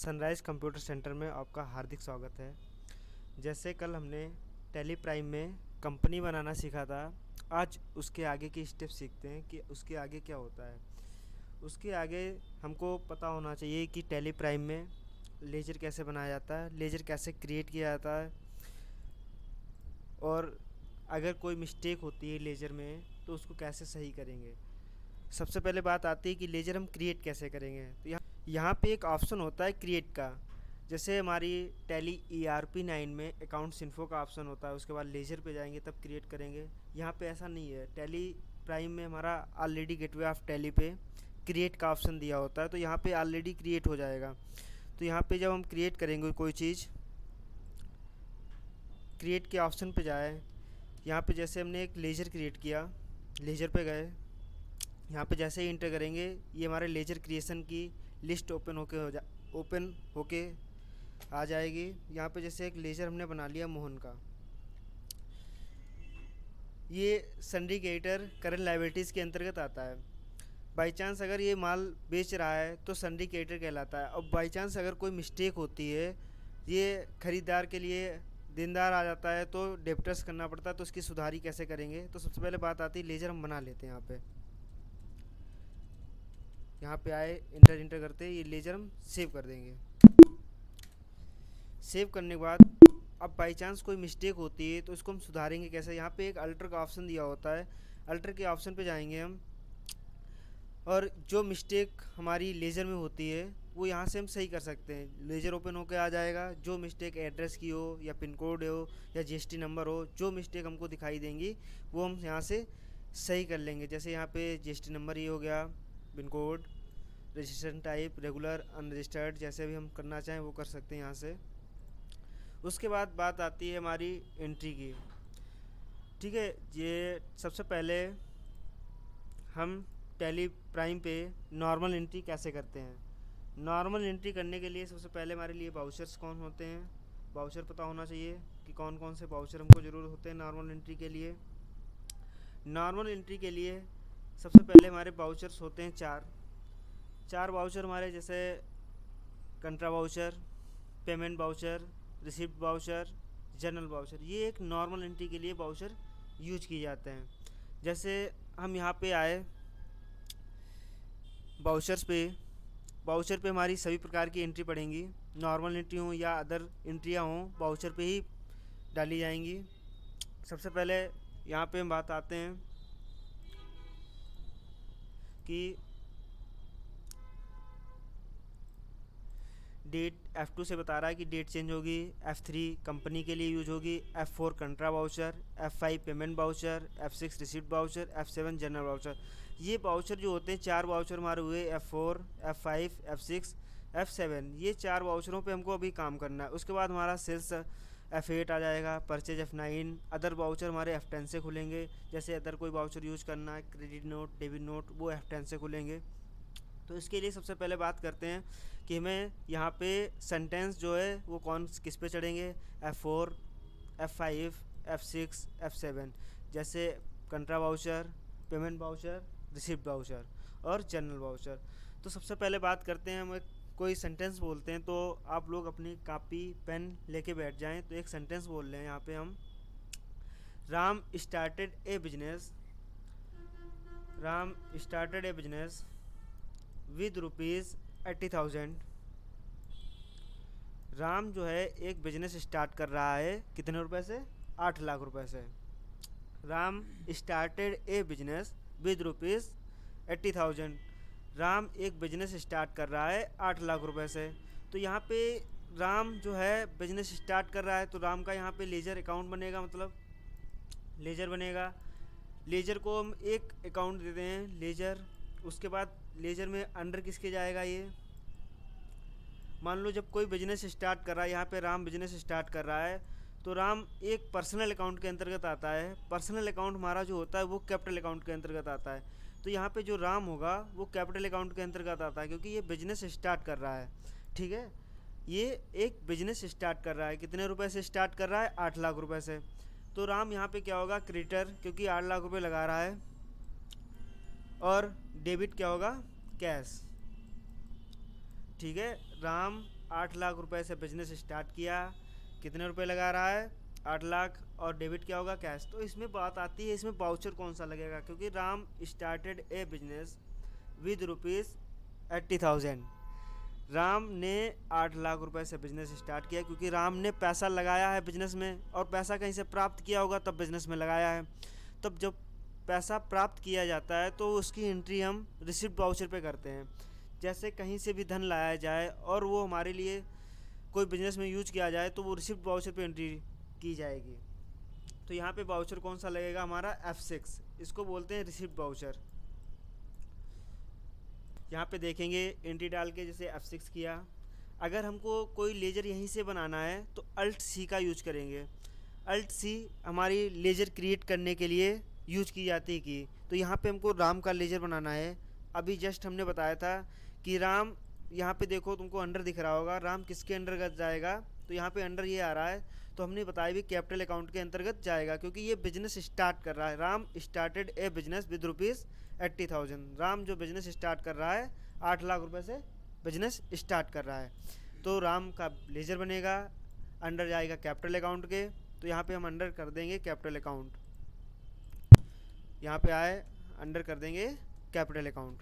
Sunrise computer centre में आपका हार्दिक स्वागत है। जैसे कल हमने टैली प्राइम में कंपनी बनाना सीखा था, आज उसके आगे की स्टेप सीखते हैं कि उसके आगे क्या होता है। उसके आगे हमको पता होना चाहिए कि टैली प्राइम में लेजर कैसे बनाया जाता है, लेजर कैसे क्रिएट किया जाता है, और अगर कोई मिस्टेक होती है लेजर में तो उसको कैसे सही करेंगे। सबसे पहले बात आती है कि लेजर हम क्रिएट कैसे करेंगे। तो यहाँ पे एक ऑप्शन होता है क्रिएट का। जैसे हमारी टैली ERP 9 में अकाउंट्स इन्फो का ऑप्शन होता है, उसके बाद लेजर पे जाएंगे तब क्रिएट करेंगे। यहाँ पे ऐसा नहीं है। टैली प्राइम में हमारा ऑलरेडी गेटवे ऑफ टैली पे क्रिएट का ऑप्शन दिया होता है, तो यहाँ पे ऑलरेडी क्रिएट हो जाएगा। तो यहाँ पे जब हम क्रिएट करेंगे कोई चीज़, क्रिएट के ऑप्शन पे जाए। यहाँ पे जैसे हमने एक लेजर क्रिएट किया, लेजर पे गए, यहाँ पे जैसे ही इंटर करेंगे ये हमारे लेजर क्रिएशन की लिस्ट ओपन होके आ जाएगी। यहाँ पे जैसे एक लेजर हमने बना लिया मोहन का, ये सिंडिकेटर करंट लायबिलिटीज़ के अंतर्गत आता है। बाई चांस अगर ये माल बेच रहा है तो सिंडिकेटर कहलाता है। और बाई चांस अगर कोई मिस्टेक होती है, ये खरीदार के लिए देनदार आ जाता है तो डेप्टर्स करना पड़ता है, तो उसकी सुधारी कैसे करेंगे। तो सबसे पहले बात आती है लेजर हम बना लेते हैं। यहाँ पे आए, इंटर करते हैं, ये लेजर हम सेव कर देंगे। सेव करने के बाद अब बाई चांस कोई मिस्टेक होती है तो उसको हम सुधारेंगे कैसे। यहाँ पे एक अल्टर का ऑप्शन दिया होता है, अल्टर के ऑप्शन पे जाएंगे हम, और जो मिस्टेक हमारी लेजर में होती है वो यहाँ से हम सही कर सकते हैं। लेजर ओपन होकर आ जाएगा। जो मिस्टेक एड्रेस की हो या पिन कोड हो या GST नंबर हो, जो मिस्टेक हमको दिखाई देंगी वो हम यहाँ से सही कर लेंगे। जैसे यहाँ पे GST नंबर ये हो गया, pin code, registration type regular unregistered, जैसे भी हम करना चाहें वो कर सकते हैं यहाँ से। उसके बाद बात आती है हमारी एंट्री की। ठीक है, ये सबसे पहले हम टैली प्राइम पे नॉर्मल एंट्री कैसे करते हैं। नॉर्मल एंट्री करने के लिए सबसे पहले हमारे लिए बाउचर्स कौन होते हैं, बाउचर पता होना चाहिए कि कौन कौन से बाउचर हमको ज़रूरत होते हैं नॉर्मल एंट्री के लिए। नॉर्मल एंट्री के लिए सबसे पहले हमारे बाउचर्स होते हैं चार बाउचर हमारे, जैसे contra voucher, payment voucher, receipt voucher, general voucher. ये एक नॉर्मल एंट्री के लिए बाउचर यूज किए जाते हैं। जैसे हम यहाँ पे आए बाउचर पे हमारी सभी प्रकार की एंट्री पड़ेंगी। नॉर्मल एंट्री हो या अदर एंट्रियाँ हों, बाउचर पे ही डाली जाएंगी। सबसे पहले यहाँ पे हम बात आते हैं कि डेट F2 से बता रहा है कि डेट चेंज होगी। F3 कंपनी के लिए यूज होगी। F4 contra voucher, F5 payment voucher, F6 receipt voucher, F7 general voucher. ये बाउचर जो होते हैं, चार बाउचर हमारे हुए, F4, F5, F6, F7। ये चार बाउचरों पे हमको अभी काम करना है। उसके बाद हमारा सेल्स F8 आ जाएगा, परचेज F9, अदर बाउचर हमारे F10 से खुलेंगे। जैसे अदर कोई बाउचर यूज करना है, क्रेडिट नोट, डेबिट नोट, वो F10 से खुलेंगे। तो इसके लिए सबसे पहले बात करते हैं कि हमें यहाँ पे सेंटेंस जो है वो किस पे चढ़ेंगे। F4, F5, F6, F7, जैसे contra voucher, payment voucher, receipt voucher और जनरल बाउचर। तो सबसे पहले बात करते हैं, हम कोई सेंटेंस बोलते हैं तो आप लोग अपनी कॉपी पेन लेके बैठ जाएं। तो एक सेंटेंस बोल रहे हैं यहाँ पे हम, Ram started A business with ₹80,000। Ram जो है एक बिजनेस स्टार्ट कर रहा है, कितने रुपए से? 8 लाख रुपए से। Ram started A business with ₹80,000। Ram एक बिजनेस स्टार्ट कर रहा है 8 लाख रुपए से। तो यहाँ पे राम जो है बिजनेस स्टार्ट कर रहा है, तो राम का यहाँ पे लेजर अकाउंट बनेगा, मतलब लेजर बनेगा। लेजर को हम एक अकाउंट देते हैं, लेजर। उसके बाद लेजर में अंडर किसके जाएगा, ये मान लो जब कोई बिजनेस स्टार्ट कर रहा है, यहाँ पे राम बिजनेस स्टार्ट कर रहा है, तो राम एक पर्सनल अकाउंट के अंतर्गत आता है। पर्सनल अकाउंट हमारा जो होता है वो कैपिटल अकाउंट के अंतर्गत आता है। तो यहाँ पे जो राम होगा वो कैपिटल अकाउंट के अंतर्गत आता है, क्योंकि ये बिजनेस स्टार्ट कर रहा है। ठीक है, ये एक बिजनेस स्टार्ट कर रहा है, कितने रुपए से स्टार्ट कर रहा है? 8 लाख रुपए से। तो राम यहाँ पे क्या होगा? क्रेडिटर, क्योंकि 8 लाख रुपए लगा रहा है। और डेबिट क्या होगा? कैश। ठीक है, राम 8 लाख रुपए से बिजनेस स्टार्ट किया, कितने रुपए लगा रहा है? 8 लाख। और डेबिट क्या होगा? कैश। तो इसमें बात आती है इसमें वाउचर कौन सा लगेगा, क्योंकि Ram started A business with ₹80,000। Ram ने 8 लाख रुपए से बिजनेस स्टार्ट किया, क्योंकि राम ने पैसा लगाया है बिजनेस में, और पैसा कहीं से प्राप्त किया होगा तब बिजनेस में लगाया है। तब जब पैसा प्राप्त किया जाता है तो उसकी एंट्री हम रिसिप्ट वाउचर पे करते हैं। जैसे कहीं से भी धन लाया जाए और वो हमारे लिए कोई बिजनेस में यूज किया जाए तो वो रिसिप्ट वाउचर पे एंट्री की जाएगी। तो यहाँ पे वाउचर कौन सा लगेगा? हमारा F6। इसको बोलते हैं रिसिप्ट वाउचर। यहाँ पे देखेंगे एंट्री डाल के, जैसे F6 किया। अगर हमको कोई लेजर यहीं से बनाना है तो अल्ट सी का यूज करेंगे। अल्ट सी हमारी लेजर क्रिएट करने के लिए यूज की जाती है की। तो यहाँ पे हमको राम का लेजर बनाना है। अभी जस्ट हमने बताया था कि राम, यहाँ पे देखो तुमको अंडर दिख रहा होगा, राम किसके अंतर्गत जाएगा? तो यहाँ पे अंडर ये आ रहा है, तो हमने बताया भी कैपिटल अकाउंट के अंतर्गत जाएगा, क्योंकि ये बिजनेस स्टार्ट कर रहा है। Ram started A business with ₹80,000। Ram जो बिजनेस स्टार्ट कर रहा है 8 लाख रुपए से बिजनेस स्टार्ट कर रहा है। तो राम का लेजर बनेगा, अंडर जाएगा कैपिटल अकाउंट के। तो यहाँ पे हम अंडर कर देंगे कैपिटल अकाउंट। यहाँ पे आए, अंडर कर देंगे कैपिटल अकाउंट।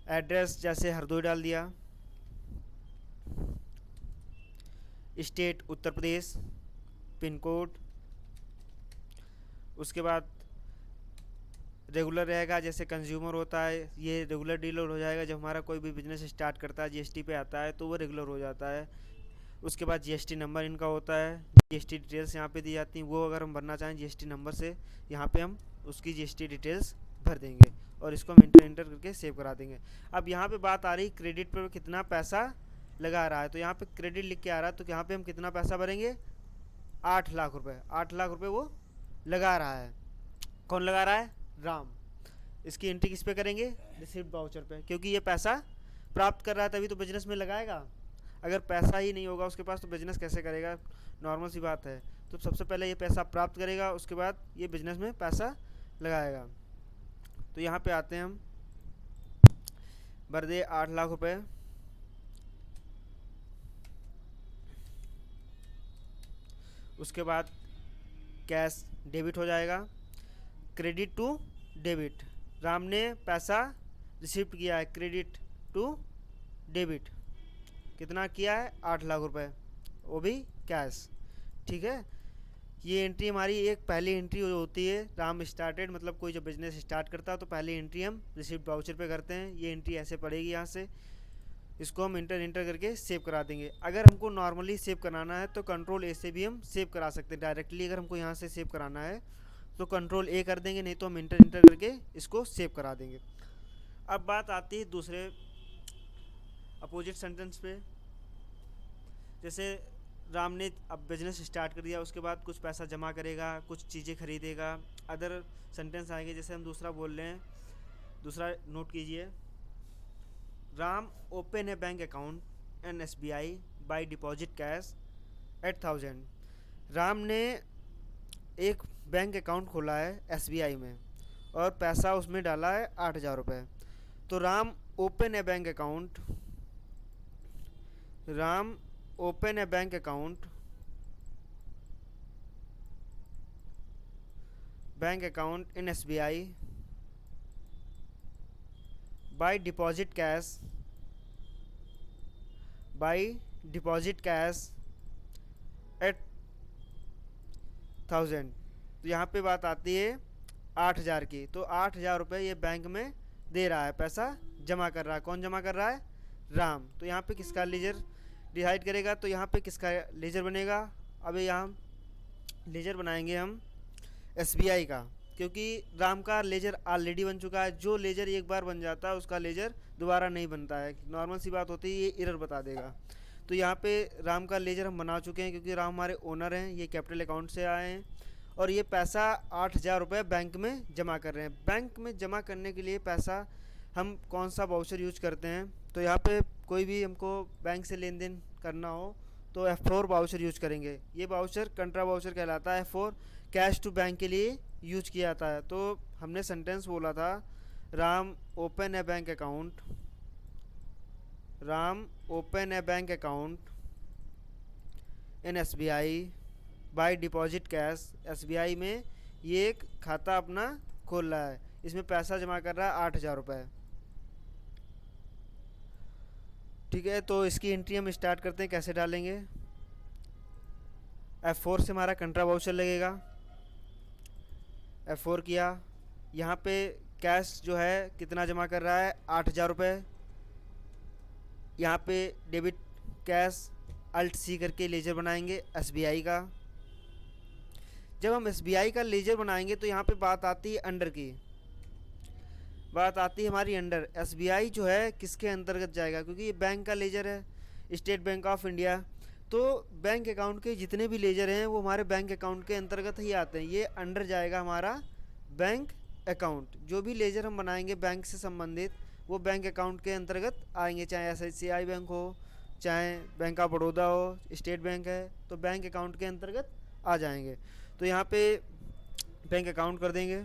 एड्रेस जैसे हरदोई डाल दिया, state Uttar Pradesh, pin code. उसके बाद रेगुलर रहेगा, जैसे कंज्यूमर होता है ये रेगुलर डीलर हो जाएगा। जब हमारा कोई भी बिजनेस स्टार्ट करता है जीएसटी पे आता है तो वो रेगुलर हो जाता है। उसके बाद जीएसटी नंबर इनका होता है, जीएसटी डिटेल्स यहाँ पे दी जाती हैं। वो अगर हम भरना चाहें जीएसटी नंबर से, यहाँ पे हम उसकी जीएसटी डिटेल्स भर देंगे और इसको हम इंटर करके सेव करा देंगे। अब यहाँ पे बात आ रही क्रेडिट पर कितना पैसा लगा रहा है। तो यहाँ पे क्रेडिट लिख के आ रहा है, तो यहाँ पे हम कितना पैसा भरेंगे? 8 लाख रुपए। 8 लाख रुपए वो लगा रहा है। कौन लगा रहा है? राम। इसकी एंट्री किस पे करेंगे? रिसिप्ट वाउचर पे, क्योंकि ये पैसा प्राप्त कर रहा है तभी तो बिजनेस में लगाएगा। अगर पैसा ही नहीं होगा उसके पास तो बिजनेस कैसे करेगा? नॉर्मल सी बात है। तो सबसे पहले ये पैसा प्राप्त करेगा, उसके बाद ये बिजनेस में पैसा लगाएगा। तो यहाँ पे आते हैं हम, भर दे 8 लाख रुपए। उसके बाद कैश डेबिट हो जाएगा, क्रेडिट टू डेबिट। राम ने पैसा रिसीव किया है, क्रेडिट टू डेबिट। कितना किया है? 8 लाख रुपए, वो भी कैश। ठीक है, ये एंट्री हमारी एक पहली एंट्री होती है। राम स्टार्टेड, मतलब कोई जब बिजनेस स्टार्ट करता है तो पहली एंट्री हम रिसिप्ट वाउचर पे करते हैं। ये एंट्री ऐसे पड़ेगी यहाँ से, इसको हम इंटर करके सेव करा देंगे। अगर हमको नॉर्मली सेव कराना है तो कंट्रोल ए से भी हम सेव करा सकते हैं डायरेक्टली। अगर हमको यहाँ से सेव कराना है तो कंट्रोल ए कर देंगे, नहीं तो हम इंटर करके इसको सेव करा देंगे। अब बात आती है दूसरे अपोजिट सेंटेंस पे। जैसे राम ने अब बिजनेस स्टार्ट कर दिया, उसके बाद कुछ पैसा जमा करेगा, कुछ चीज़ें खरीदेगा। अदर सेंटेंस आएंगे, जैसे हम दूसरा बोल रहे हैं, दूसरा नोट कीजिए। Ram open A bank account in SBI bye deposit cash 8,000। Ram ने एक बैंक अकाउंट खोला है SBI में और पैसा उसमें डाला है 8,000 रुपये। तो Ram open A bank account, Ram open A bank account, bank account in SBI by deposit cash, by deposit cash 8,000। तो यहाँ पे बात आती है 8,000 की। तो 8,000 रुपये ये बैंक में दे रहा है, पैसा जमा कर रहा है। कौन जमा कर रहा है? राम। तो यहाँ पे किसका लेजर डिसाइड करेगा? तो यहाँ पे किसका लेजर बनेगा? अभी यहाँ लेजर बनाएंगे हम SBI का, क्योंकि राम का लेजर ऑलरेडी बन चुका है। जो लेजर एक बार बन जाता है उसका लेजर दोबारा नहीं बनता है। नॉर्मल सी बात होती है, ये एरर बता देगा। तो यहाँ पे राम का लेजर हम बना चुके हैं, क्योंकि राम हमारे ओनर हैं, ये कैपिटल अकाउंट से आए हैं और ये पैसा 8,000 रुपये बैंक में जमा कर रहे हैं। बैंक में जमा करने के लिए पैसा हम कौन सा वाउचर यूज करते हैं? तो यहाँ पे कोई भी हमको बैंक से लेन देन करना हो तो F4 वाउचर यूज करेंगे। ये वाउचर कंट्रा वाउचर कहलाता है। F4 कैश टू बैंक के लिए यूज किया जाता है। तो हमने सेंटेंस बोला था, Ram open A bank account Ram open A bank account in SBI bye deposit cash. SBI में ये एक खाता अपना खोल रहा है, इसमें पैसा जमा कर रहा है 8,000 रुपये। ठीक है, तो इसकी एंट्री हम स्टार्ट करते हैं। कैसे डालेंगे? F4 से हमारा कंट्रा वाउचर लगेगा। F4 किया, यहाँ पे कैश जो है कितना जमा कर रहा है 8,000 रुपये। यहाँ पे डेबिट कैश अल्ट C करके लेजर बनाएंगे SBI का। जब हम SBI का लेजर बनाएंगे तो यहाँ पे बात आती है अंडर की, बात आती है हमारी अंडर। SBI जो है किसके अंतर्गत जाएगा, क्योंकि ये बैंक का लेजर है, स्टेट बैंक ऑफ इंडिया। तो बैंक अकाउंट के जितने भी लेजर हैं वो हमारे बैंक अकाउंट के अंतर्गत ही आते हैं, ये अंडर जाएगा हमारा बैंक अकाउंट। जो भी लेजर हम बनाएंगे बैंक से संबंधित वो बैंक अकाउंट के अंतर्गत आएंगे, चाहे SHCI बैंक हो, चाहे बैंक ऑफ बड़ौदा हो, स्टेट बैंक है, तो बैंक अकाउंट के अंतर्गत आ जाएंगे। तो यहाँ पे बैंक अकाउंट कर देंगे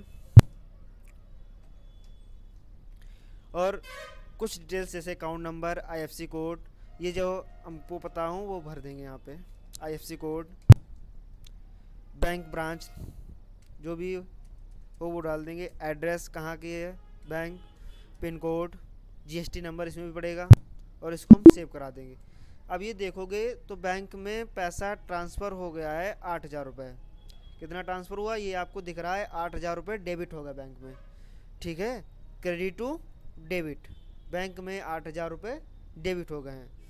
और कुछ डिटेल्स जैसे अकाउंट नंबर, IFSC कोड, ये जो हमको पता हो वो भर देंगे। यहाँ पे IFSC कोड, बैंक ब्रांच जो भी हो वो डाल देंगे, एड्रेस कहाँ की है bank, pin code, GST number इसमें भी पड़ेगा और इसको हम सेव करा देंगे। अब ये देखोगे तो बैंक में पैसा ट्रांसफ़र हो गया है 8,000 रुपये। कितना ट्रांसफ़र हुआ ये आपको दिख रहा है, 8,000 रुपये डेबिट होगा बैंक में। ठीक है, क्रेडिट टू डेबिट, बैंक में 8,000 रुपये डेबिट हो गए हैं।